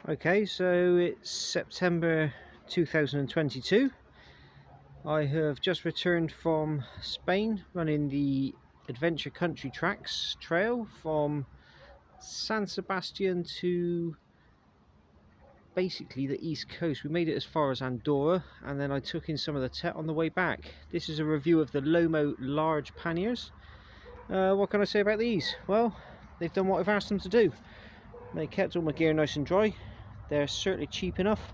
Okay, so it's September 2022. I have just returned from Spain, running the Adventure Country Tracks trail from San Sebastian to basically the east coast. We made it as far as Andorra, and then I took in some of the Tet on the way back. This is a review of the Lomo Large panniers. What can I say about these? Well, they've done what I've asked them to do. They kept all my gear nice and dry. They're certainly cheap enough.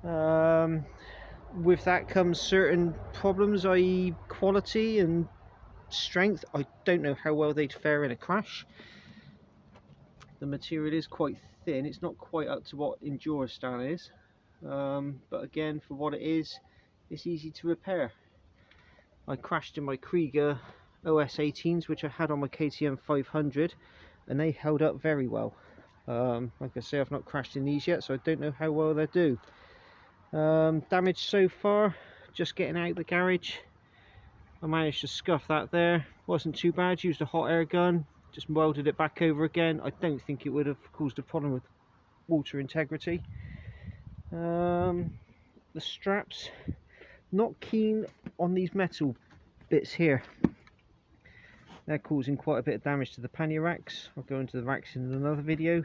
With that comes certain problems, i.e. quality and strength. I don't know how well they'd fare in a crash. The material is quite thin. It's not quite up to what Enduristan is, but again, for what it is, it's easy to repair. I crashed in my Krieger OS 18s, which I had on my KTM 500, and they held up very well. Like I say, I've not crashed in these yet, so I don't know how well they do. Damage so far, just getting out of the garage. I managed to scuff that there, wasn't too bad. Used a hot air gun, just welded it back over again. I don't think it would have caused a problem with water integrity. The straps, not keen on these metal bits here. They're causing quite a bit of damage to the pannier racks. I'll go into the racks in another video.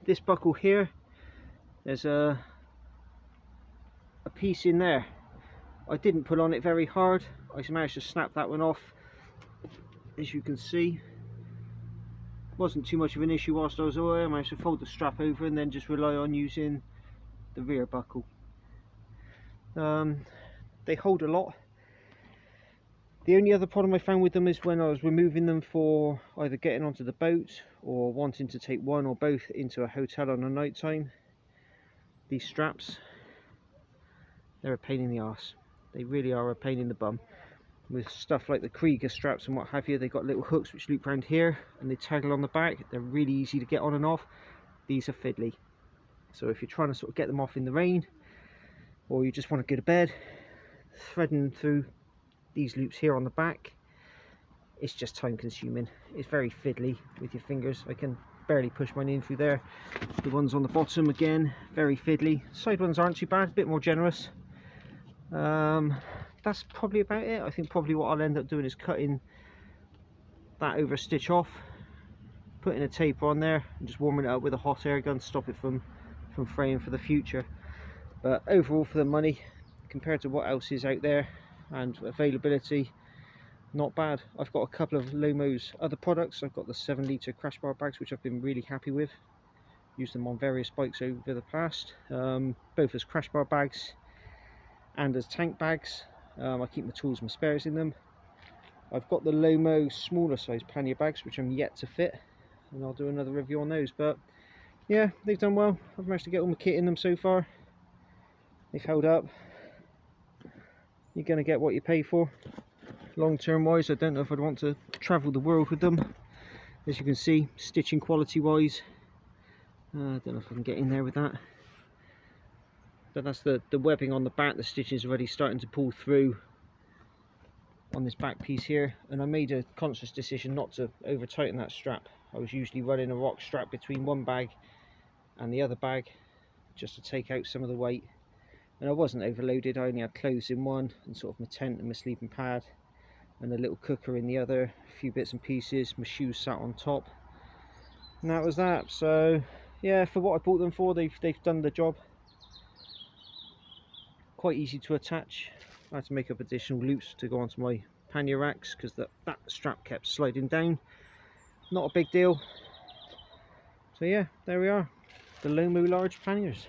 This buckle here, there's a piece in there. I didn't pull on it very hard. I managed to snap that one off. As you can see, wasn't too much of an issue whilst I was away. I managed to fold the strap over and then just rely on using the rear buckle. They hold a lot. The only other problem I found with them is when I was removing them for either getting onto the boat or wanting to take one or both into a hotel on a night time. These straps, they're a pain in the arse. They really are a pain in the bum. With stuff like the Krieger straps and what have you, they've got little hooks which loop around here and they toggle on the back. They're really easy to get on and off. These are fiddly. So if you're trying to sort of get them off in the rain, or you just want to go to bed, threading through these loops here on the back, it's just time consuming. It's very fiddly with your fingers. I can barely push mine in through there. The ones on the bottom, again, very fiddly. Side ones aren't too bad, a bit more generous. That's probably about it. I think probably what I'll end up doing is cutting that over a stitch off, putting a tape on there and just warming it up with a hot air gun to stop it from fraying for the future. But overall, for the money compared to what else is out there and availability, not bad. I've got a couple of Lomo's other products. I've got the 7-litre crash bar bags, which I've been really happy with. Used them on various bikes over the past, both as crash bar bags and as tank bags. I keep my tools and my spares in them. I've got the Lomo smaller size pannier bags, which I'm yet to fit, and I'll do another review on those. But yeah, they've done well. I've managed to get all my kit in them so far. They've held up. You're going to get what you pay for. Long term wise, I don't know if I'd want to travel the world with them. As you can see, stitching quality wise, I don't know if I can get in there with that. But that's the webbing on the back. The stitching is already starting to pull through on this back piece here, and I made a conscious decision not to over tighten that strap. I was usually running a rock strap between one bag and the other bag just to take out some of the weight, and I wasn't overloaded. I only had clothes in one and sort of my tent and my sleeping pad and a little cooker in the other, a few bits and pieces, my shoes sat on top, and that was that. So yeah, for what I bought them for, they've done the job. Quite easy to attach. I had to make up additional loops to go onto my pannier racks because that strap kept sliding down. Not a big deal. So yeah, there we are, the Lomo Large panniers.